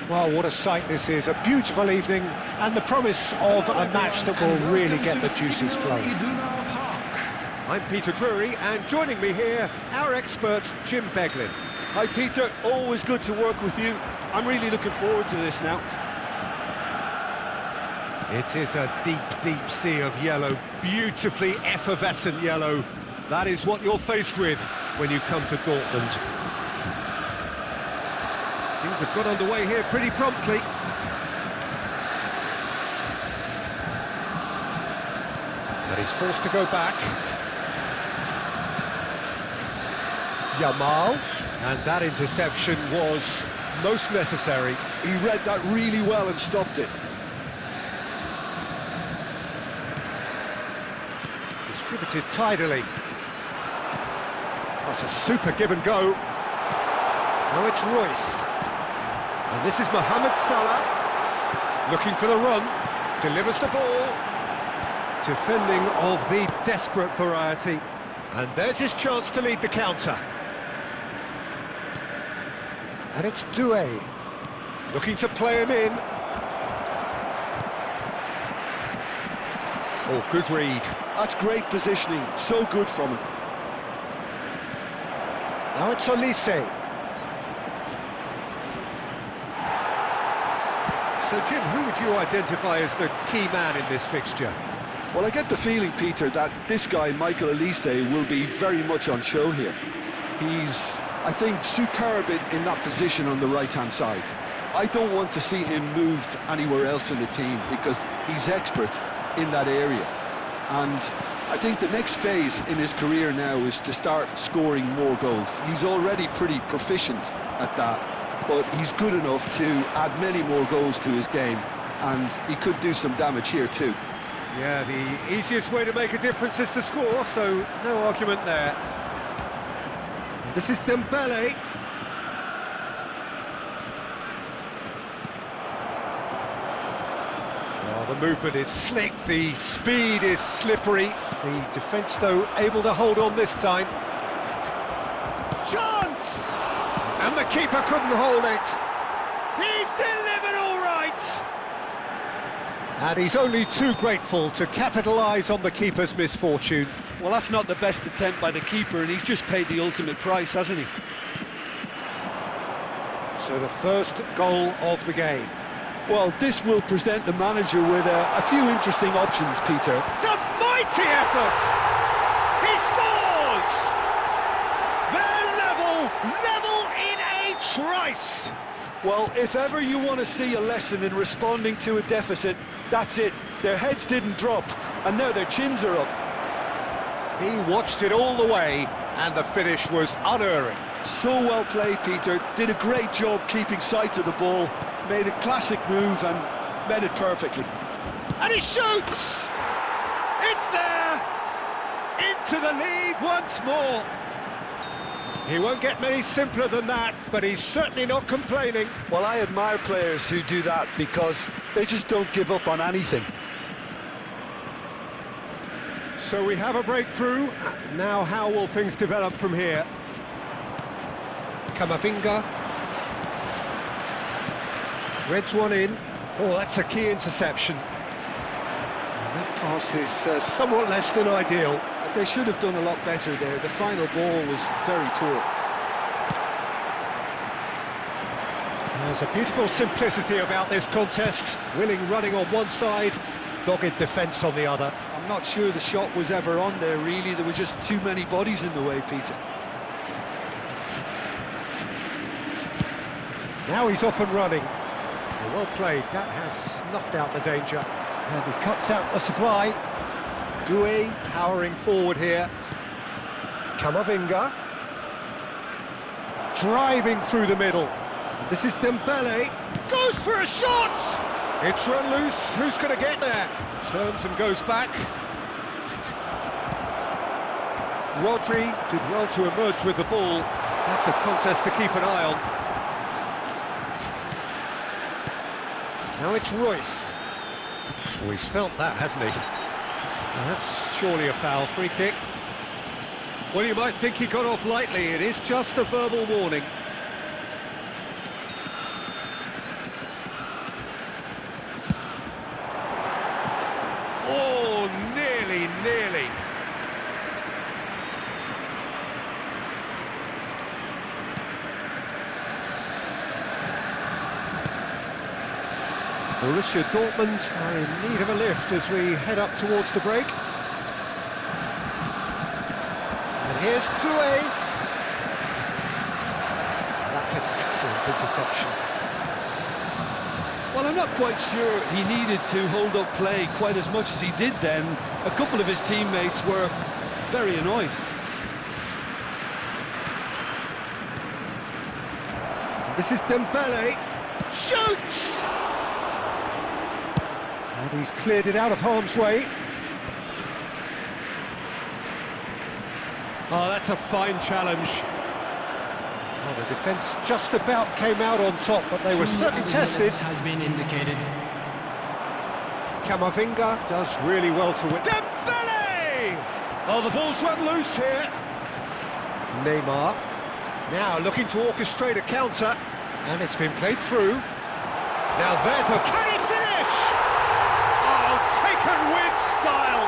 Well, what a sight this is, a beautiful evening, and the promise of a match that will really get the juices flowing. I'm Peter Drury, and joining me here, our expert, Jim Beglin. Hi Peter, always good to work with you. I'm really looking forward to this now. It is a deep, deep sea of yellow, beautifully effervescent yellow. That is what you're faced with when you come to Dortmund. Things have got underway here pretty promptly. But he's forced to go back. Yamal, and that interception was most necessary. He read that really well and stopped it. Distributed tidily. That's a super give and go. Now it's Royce. And this is Mohamed Salah, looking for the run, delivers the ball. Defending of the desperate variety. And there's his chance to lead the counter. And it's Doué, looking to play him in. Oh, good read. That's great positioning, so good from him. Now it's Olise. So, Jim, who would you identify as the key man in this fixture? Well, I get the feeling, Peter, that this guy, Michael Olise, will be very much on show here. He's, I think, superb in that position on the right-hand side. I don't want to see him moved anywhere else in the team because he's expert in that area. And I think the next phase in his career now is to start scoring more goals. He's already pretty proficient at that, but he's good enough to add many more goals to his game, and he could do some damage here too. Yeah, the easiest way to make a difference is to score, so no argument there. And this is Dembele. Well, the movement is slick, the speed is slippery. The defence, though, able to hold on this time. Chance! And the keeper couldn't hold it. He's delivered all right! And he's only too grateful to capitalise on the keeper's misfortune. Well, that's not the best attempt by the keeper, and he's just paid the ultimate price, hasn't he? So the first goal of the game. Well, this will present the manager with a few interesting options, Peter. It's a mighty effort! He scores! They're level in a trice! Well, if ever you want to see a lesson in responding to a deficit, that's it. Their heads didn't drop, and now their chins are up. He watched it all the way, and the finish was unerring. So well played, Peter. Did a great job keeping sight of the ball, made a classic move and met it perfectly. And he shoots! It's there! Into the lead once more. He won't get many simpler than that, but he's certainly not complaining. Well, I admire players who do that because they just don't give up on anything. So we have a breakthrough. Now how will things develop from here? Camavinga. Threads one in. Oh, that's a key interception. And that pass is somewhat less than ideal. They should have done a lot better there. The final ball was very poor. There's a beautiful simplicity about this contest. Willing running on one side, dogged defence on the other. I'm not sure the shot was ever on there, really. There were just too many bodies in the way, Peter. Now he's off and running. Well played. That has snuffed out the danger. And he cuts out the supply. Doué powering forward here. Camavinga. Driving through the middle. This is Dembele. Goes for a shot! It's run loose. Who's going to get there? Turns and goes back. Rodri did well to emerge with the ball. That's a contest to keep an eye on. Now it's Royce. Oh, he's felt that, hasn't he? Well, that's surely a foul. Free kick. Well, you might think he got off lightly. It is just a verbal warning. Borussia Dortmund are in need of a lift as we head up towards the break. And here's Doué. That's an excellent interception. Well, I'm not quite sure he needed to hold up play quite as much as he did then. A couple of his teammates were very annoyed. This is Dembele. Shoots! And he's cleared it out of harm's way. Oh, that's a fine challenge. Well, the defence just about came out on top, but they were certainly tested. Has been indicated. Camavinga does really well to win. Dembele! Oh, the ball's run loose here. Neymar now looking to orchestrate a counter, and it's been played through. Now there's a... Can he finish? Oh, taken with style.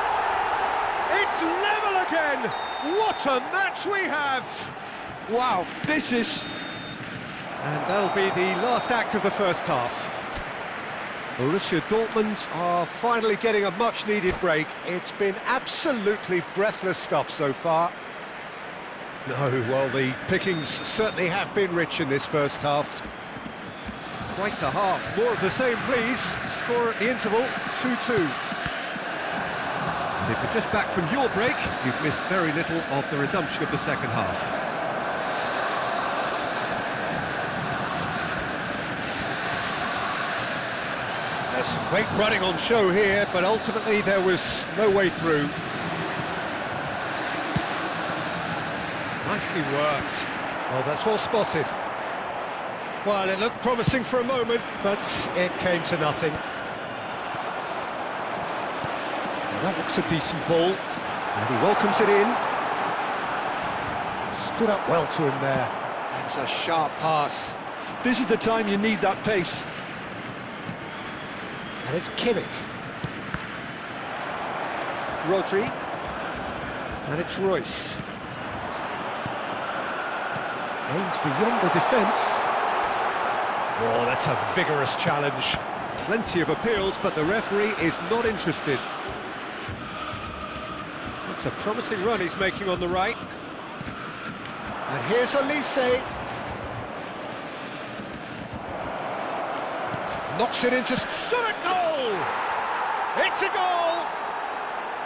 It's level again. What a match we have. Wow, this is... And that'll be the last act of the first half. Borussia Dortmund are finally getting a much-needed break. It's been absolutely breathless stuff so far. No, well, the pickings certainly have been rich in this first half. Quite a half. More of the same, please. Score at the interval, 2-2. And if you're just back from your break, you've missed very little of the resumption of the second half. There's some great running on show here, but ultimately there was no way through. Nicely worked. Well, that's well spotted. Well, it looked promising for a moment, but it came to nothing. Well, that looks a decent ball, and he welcomes it in. Stood up well to him there. That's a sharp pass. This is the time you need that pace. And it's Kimmich. Rodri. And it's Royce. Aims beyond the defence. Oh, that's a vigorous challenge. Plenty of appeals, but the referee is not interested. It's a promising run he's making on the right. And here's Elise. Knocks it into... Shot a goal! It's a goal!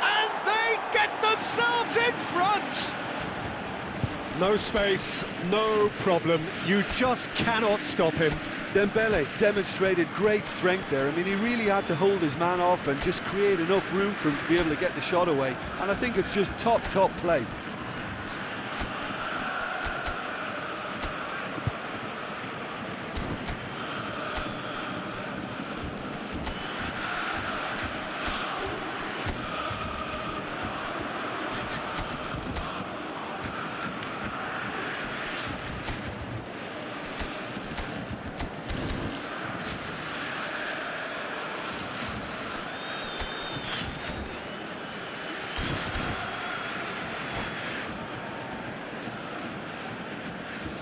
And they get themselves in front! No space, no problem. You just cannot stop him. Dembele demonstrated great strength there. I mean, he really had to hold his man off and just create enough room for him to be able to get the shot away. And I think it's just top play.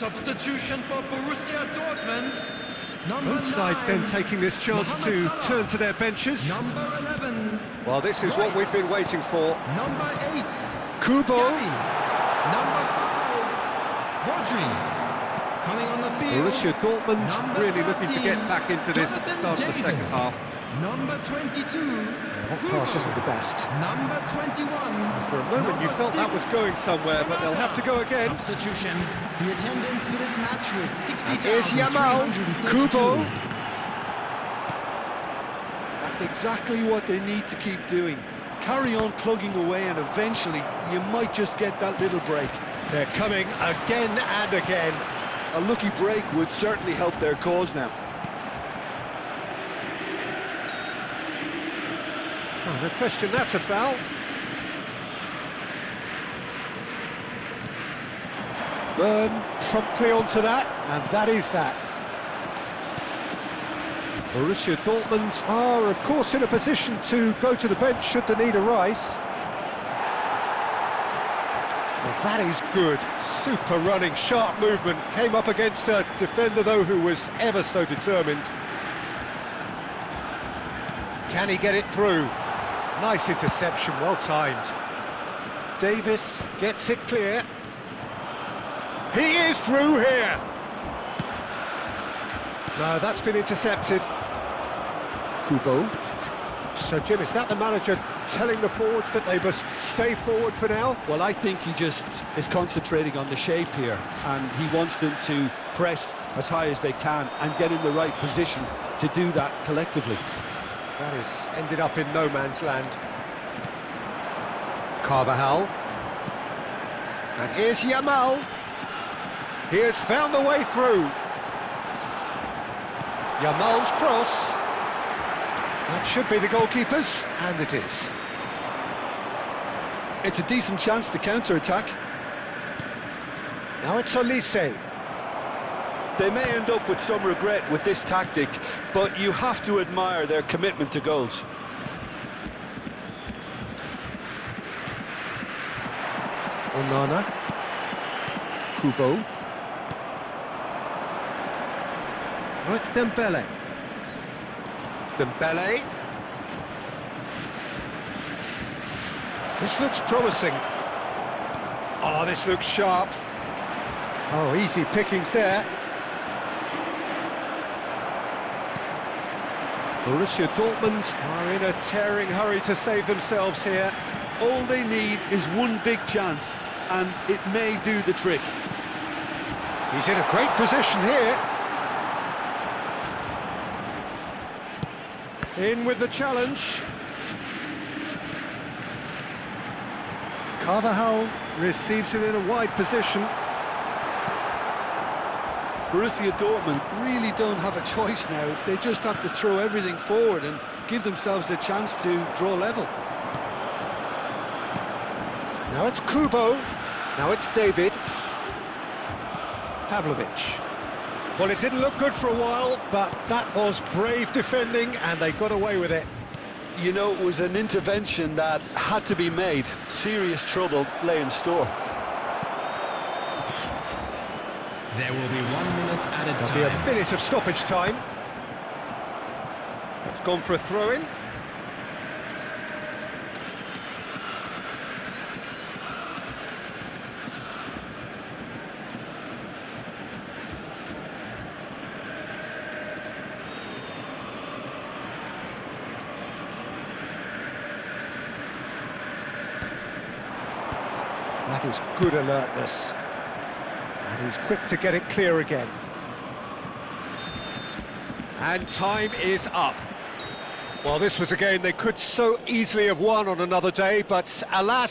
Substitution for Borussia Dortmund. Both sides then taking this chance to turn to their benches. Number 11. Well, this is what we've been waiting for. Number 8. Kubo. Gavi. Number 5. Rodri. Coming on the field. Borussia Dortmund Number really looking to 13, get back into this at the start of the second half. Number 22. That pass isn't the best. Number 21. For a moment you felt that was going somewhere, but they'll have to go again. Substitution. The attendance for this match was 60,000. And here's Yamal. Kubo. That's exactly what they need to keep doing. Carry on plugging away and eventually you might just get that little break. They're coming again and again. A lucky break would certainly help their cause now. Oh, no question, that's a foul. Burn promptly onto that, and that is that. Borussia Dortmund are, of course, in a position to go to the bench should the need arise. Well, that is good. Super running, sharp movement. Came up against a defender, though, who was ever so determined. Can he get it through? Nice interception, well timed. Davis gets it clear. He is through here! No, that's been intercepted. Kubo. So, Jim, is that the manager telling the forwards that they must stay forward for now? Well, I think he just is concentrating on the shape here, and he wants them to press as high as they can and get in the right position to do that collectively. That has ended up in no man's land. Carvajal. And here's Yamal. He has found the way through. Yamal's cross. That should be the goalkeeper's, and it is. It's a decent chance to counter-attack. Now it's Olise. They may end up with some regret with this tactic, but you have to admire their commitment to goals. Onana. Kubo. Oh, it's Dembele. Dembele. This looks promising. Oh, this looks sharp. Oh, easy pickings there. Borussia Dortmund are in a tearing hurry to save themselves here. All they need is one big chance, and it may do the trick. He's in a great position here. In with the challenge. Carvajal receives it in a wide position. Borussia Dortmund really don't have a choice now. They just have to throw everything forward and give themselves a chance to draw level. Now it's Kubo. Now it's David. Pavlovic. Well, it didn't look good for a while, but that was brave defending, and they got away with it. You know, it was an intervention that had to be made. Serious trouble lay in store. There will be 1 minute added There'll be a time. minute of stoppage time. It's gone for a throw-in. That is good alertness. And he's quick to get it clear again. And time is up. Well, this was a game they could so easily have won on another day, but alas,